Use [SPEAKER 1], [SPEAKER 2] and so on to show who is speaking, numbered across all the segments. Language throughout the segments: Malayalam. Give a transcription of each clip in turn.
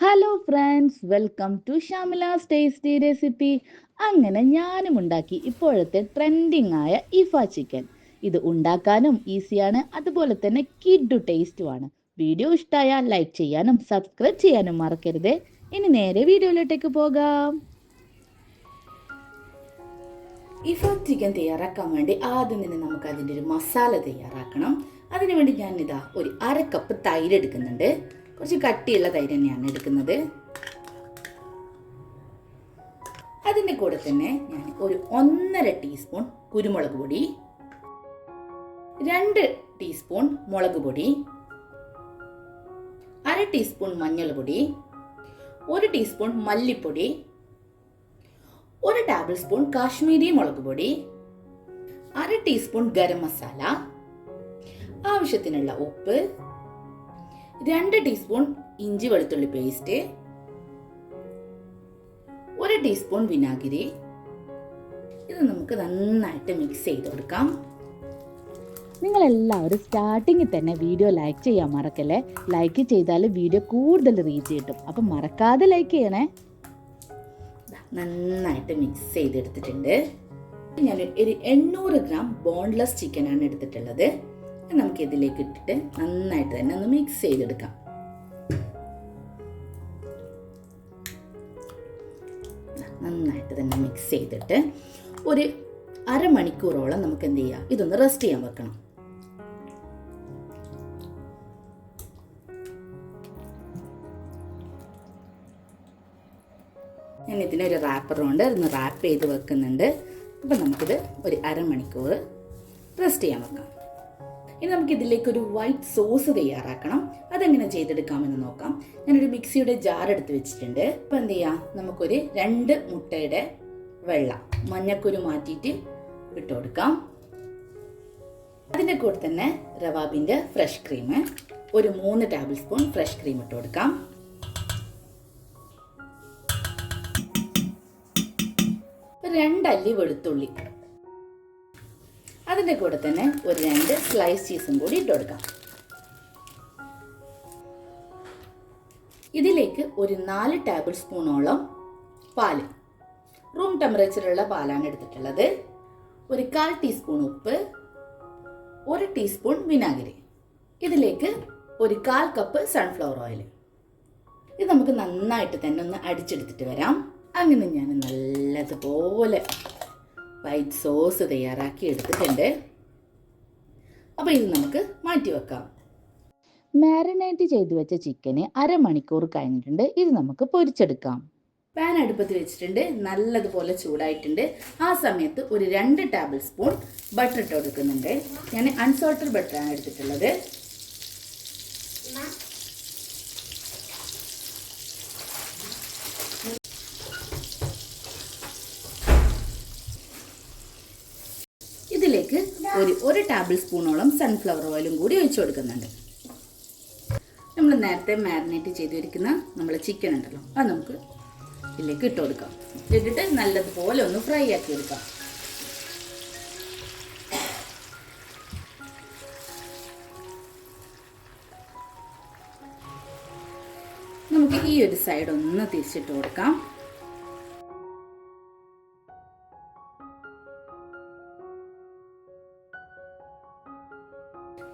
[SPEAKER 1] Hello friends, welcome to Shamila's tasty recipe. അങ്ങനെ ഞാനും ഉണ്ടാക്കി ഇപ്പോഴത്തെ ട്രെൻഡിങ് ആയ ഇഫ ചിക്കൻ. ഇത് ഉണ്ടാക്കാനും ഈസിയാണ്, അതുപോലെ തന്നെ കിഡു ടേസ്റ്റുമാണ്. വീഡിയോ ഇഷ്ടമായാൽ ലൈക്ക് ചെയ്യാനും സബ്സ്ക്രൈബ് ചെയ്യാനും മറക്കരുത്. ഇനി നേരെ വീഡിയോയിലോട്ടേക്ക് പോകാം. ഇഫ ചിക്കൻ തയ്യാറാക്കാൻ വേണ്ടി ആദ്യം തന്നെ നമുക്ക് അതിൻ്റെ ഒരു മസാല തയ്യാറാക്കണം. അതിനുവേണ്ടി ഞാനിതാ ഒരു 1/2 കപ്പ് തൈര് എടുക്കുന്നുണ്ട്. കുറച്ച് കട്ടിയുള്ള തൈര് തന്നെയാണ് എടുക്കുന്നത്. അതിൻ്റെ കൂടെ തന്നെ ഞാൻ ഒരു 1.5 ടീസ്പൂൺ കുരുമുളക് പൊടി, 2 ടീസ്പൂൺ മുളക് പൊടി, 1/2 ടീസ്പൂൺ മഞ്ഞൾപ്പൊടി, 1 ടീസ്പൂൺ മല്ലിപ്പൊടി, 1 ടേബിൾ സ്പൂൺ കാശ്മീരി മുളക് പൊടി, 1/2 ടീസ്പൂൺ ഗരം മസാല, ആവശ്യത്തിനുള്ള ഉപ്പ്, 2 ടീസ്പൂൺ ഇഞ്ചി വെളുത്തുള്ളി പേസ്റ്റ്, 1 ടീസ്പൂൺ വിനാഗിരി. ഇത് നമുക്ക് നന്നായിട്ട് മിക്സ് ചെയ്ത് കൊടുക്കാം. നിങ്ങൾ എല്ലാവരും സ്റ്റാർട്ടിങ്ങിൽ തന്നെ വീഡിയോ ലൈക്ക് ചെയ്യാൻ മറക്കല്ലേ. ലൈക്ക് ചെയ്താൽ വീഡിയോ കൂടുതൽ റീച്ച് കിട്ടും. അപ്പം മറക്കാതെ ലൈക്ക് ചെയ്യണേ. നന്നായിട്ട് മിക്സ് ചെയ്തെടുത്തിട്ടുണ്ട്. ഞാൻ ഒരു 800 ഗ്രാം ബോൺലെസ് ചിക്കനാണ് എടുത്തിട്ടുള്ളത്. നമുക്ക് ഇതിലേക്ക് ഇട്ടിട്ട് നന്നായിട്ട് തന്നെ ഒന്ന് മിക്സ് ചെയ്തെടുക്കാം. നന്നായിട്ട് തന്നെ മിക്സ് ചെയ്തിട്ട് ഒരു 1/2 മണിക്കൂറോളം നമുക്ക് എന്ത് ചെയ്യാം, ഇതൊന്ന് റെസ്റ്റ് ചെയ്യാൻ വെക്കണം. ഞാൻ ഇതിനൊരു റാപ്പർ കൊണ്ട് ഒന്ന് റാപ്പ് ചെയ്ത് വെക്കുന്നുണ്ട്. അപ്പം നമുക്കിത് ഒരു 1/2 മണിക്കൂർ റെസ്റ്റ് ചെയ്യാൻ വെക്കാം. ഇനി നമുക്ക് ഇതിലേക്കൊരു വൈറ്റ് സോസ് തയ്യാറാക്കണം. അതെങ്ങനെ ചെയ്തെടുക്കാമെന്ന് നോക്കാം. ഞാനൊരു മിക്സിയുടെ ജാർ എടുത്ത് വെച്ചിട്ടുണ്ട്. ഇപ്പം എന്ത് ചെയ്യാം, നമുക്കൊരു 2 മുട്ടയുടെ വെള്ള മഞ്ഞക്കുരു മാറ്റിയിട്ട് ഇട്ട് കൊടുക്കാം. അതിൻ്റെ കൂടെ തന്നെ റവാബിൻ്റെ ഫ്രഷ് ക്രീം, ഒരു 3 ടേബിൾ സ്പൂൺ ഫ്രഷ് ക്രീം ഇട്ട് കൊടുക്കാം. 2 അല്ലി വെളുത്തുള്ളി, അതിൻ്റെ കൂടെ തന്നെ ഒരു 2 സ്ലൈസ് ചീസും കൂടി ഇട്ട് കൊടുക്കാം. ഇതിലേക്ക് ഒരു 4 ടേബിൾ സ്പൂണോളം പാല്, റൂം ടെമ്പറേച്ചറുള്ള പാലാണ് എടുത്തിട്ടുള്ളത്. ഒരു 1/4 ടീസ്പൂൺ ഉപ്പ്, 1 ടീസ്പൂൺ വിനാഗിരി, ഇതിലേക്ക് ഒരു 1/4 കപ്പ് സൺഫ്ലവർ ഓയിൽ. ഇത് നമുക്ക് നന്നായിട്ട് തന്നെ ഒന്ന് അടിച്ചെടുത്തിട്ട് വരാം. അങ്ങനെ ഞാൻ നല്ലതുപോലെ വൈറ്റ് സോസ് തയ്യാറാക്കി എടുത്തിട്ടുണ്ട്. അപ്പോൾ ഇത് നമുക്ക് മാറ്റി വെക്കാം. മാരിനേറ്റ് ചെയ്ത് വെച്ച ചിക്കന് 1/2 മണിക്കൂർ കഴിഞ്ഞിട്ടുണ്ട്. ഇത് നമുക്ക് പൊരിച്ചെടുക്കാം. പാൻ അടുപ്പത്ത് വെച്ചിട്ടുണ്ട്, നല്ലതുപോലെ ചൂടായിട്ടുണ്ട്. ആ സമയത്ത് ഒരു 2 ടേബിൾ സ്പൂൺ ബട്ടർ ഇട്ട് കൊടുക്കുന്നുണ്ട്. ഞാൻ അൺസോൾട്ടഡ് ബട്ടറാണ് എടുത്തിട്ടുള്ളത്. ഇതിലേക്ക് ഒരു ടേബിൾ സ്പൂണോളം സൺഫ്ലവർ ഓയിലും കൂടി ഒഴിച്ചു കൊടുക്കുന്നുണ്ട്. നമ്മൾ നേരത്തെ മാരിനേറ്റ് ചെയ്തിരിക്കുന്ന നമ്മൾ ചിക്കൻ ഉണ്ടല്ലോ, അത് നമുക്ക് ഇതിലേക്ക് ഇട്ട് കൊടുക്കാം. ഇട്ടിട്ട് നല്ലതുപോലെ ഒന്ന് ഫ്രൈ ആക്കി എടുക്കാം. നമുക്ക് ഈ ഒരു സൈഡ് ഒന്ന് തിരിച്ചിട്ട് കൊടുക്കാം.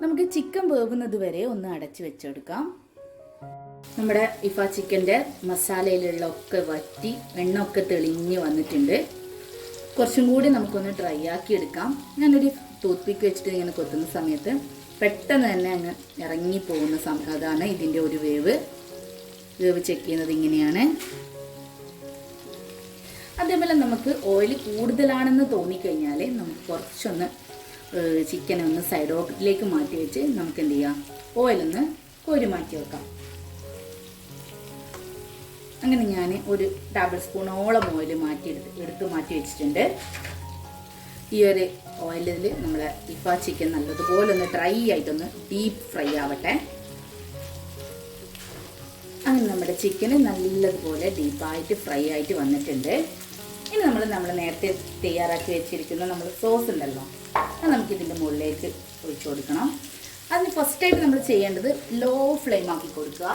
[SPEAKER 1] നമുക്ക് ചിക്കൻ വേവുന്നത് വരെ ഒന്ന് അടച്ചു വെച്ചെടുക്കാം. നമ്മുടെ ഇഫ ചിക്കൻ്റെ മസാലയിലുള്ള ഒക്കെ വറ്റി എണ്ണ ഒക്കെ തെളിഞ്ഞ് വന്നിട്ടുണ്ട്. കുറച്ചും കൂടി നമുക്കൊന്ന് ഡ്രൈ ആക്കി എടുക്കാം. ഞാനൊരു ടൂത്ത് പിക്ക് വെച്ചിട്ട് ഇങ്ങനെ കൊത്തുന്ന സമയത്ത് പെട്ടെന്ന് തന്നെ അങ്ങ് ഇറങ്ങിപ്പോകുന്ന അതാണ് ഇതിൻ്റെ ഒരു വേവ് ചെക്ക് ചെയ്യുന്നത് ഇങ്ങനെയാണ്. അതേപോലെ നമുക്ക് ഓയിൽ കൂടുതലാണെന്ന് തോന്നിക്കഴിഞ്ഞാൽ നമുക്ക് കുറച്ചൊന്ന് ചിക്കൻ ഒന്ന് സൈഡിലേക്ക് മാറ്റി വെച്ച് നമുക്ക് എന്ത് ചെയ്യാം, ഓയിലൊന്ന് കോരി മാറ്റി വെക്കാം. അങ്ങനെ ഞാൻ ഒരു ടേബിൾ സ്പൂണോളം ഓയിൽ എടുത്ത് മാറ്റി വെച്ചിട്ടുണ്ട്. ഈ ഒരു ഓയിലിൽ നമ്മൾ ഇഫ ചിക്കൻ നല്ലതുപോലെ ഒന്ന് ഡ്രൈ ആയിട്ടൊന്ന് ഡീപ്പ് ഫ്രൈ ആവട്ടെ. അങ്ങനെ നമ്മുടെ ചിക്കന് നല്ലതുപോലെ ഡീപ്പായിട്ട് ഫ്രൈ ആയിട്ട് വന്നിട്ടുണ്ട്. ഇനി നമ്മൾ നേരത്തെ തയ്യാറാക്കി വെച്ചിരിക്കുന്ന നമ്മൾ സോസ് ഉണ്ടല്ലോ, അത് നമുക്കിതിൻ്റെ മുകളിലേക്ക് ഒഴിച്ചു കൊടുക്കണം. അതിന് ഫസ്റ്റായിട്ട് നമ്മൾ ചെയ്യേണ്ടത് ലോ ഫ്ലെയിം ആക്കി കൊടുക്കുക.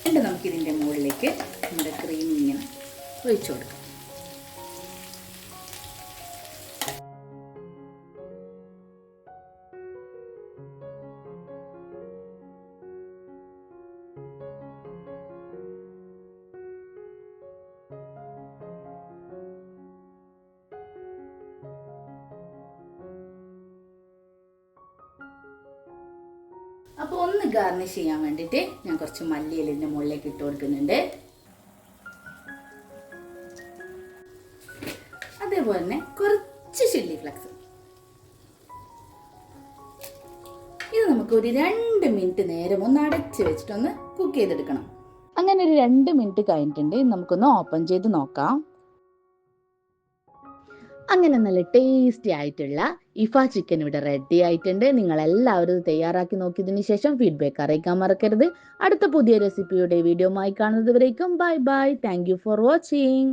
[SPEAKER 1] എന്നിട്ട് നമുക്കിതിൻ്റെ മുകളിലേക്ക് നമ്മുടെ ക്രീം ഇങ്ങനെ ഒഴിച്ചു കൊടുക്കാം. അപ്പോൾ ഒന്ന് ഗാർണിഷ് ചെയ്യാൻ വേണ്ടിയിട്ട് ഞാൻ കുറച്ച് മല്ലിയില ഇതിൻ്റെ മുകളിലേക്ക് ഇട്ട് കൊടുക്കുന്നുണ്ട്. അതേപോലെ തന്നെ കുറച്ച് ചില്ലി ഫ്ലക്സ്. ഇത് നമുക്ക് ഒരു 2 മിനിറ്റ് നേരം ഒന്ന് അടച്ച് വെച്ചിട്ടൊന്ന് കുക്ക് ചെയ്തെടുക്കണം. അങ്ങനെ ഒരു 2 മിനിറ്റ് കഴിഞ്ഞിട്ടുണ്ട്. നമുക്കൊന്ന് ഓപ്പൺ ചെയ്ത് നോക്കാം. അങ്ങനെ നല്ല ടേസ്റ്റി ആയിട്ടുള്ള ഇഫ ചിക്കൻ ഇവിടെ റെഡി ആയിട്ടുണ്ട്. നിങ്ങൾ എല്ലാവരും തയ്യാറാക്കി നോക്കിയതിന് ശേഷം ഫീഡ്ബാക്ക് അറിയിക്കാൻ മറക്കരുത്. അടുത്ത പുതിയ റെസിപ്പിയുടെ വീഡിയോ ആയി കാണുന്നത് വരേക്കും bye bye. Thank you for watching.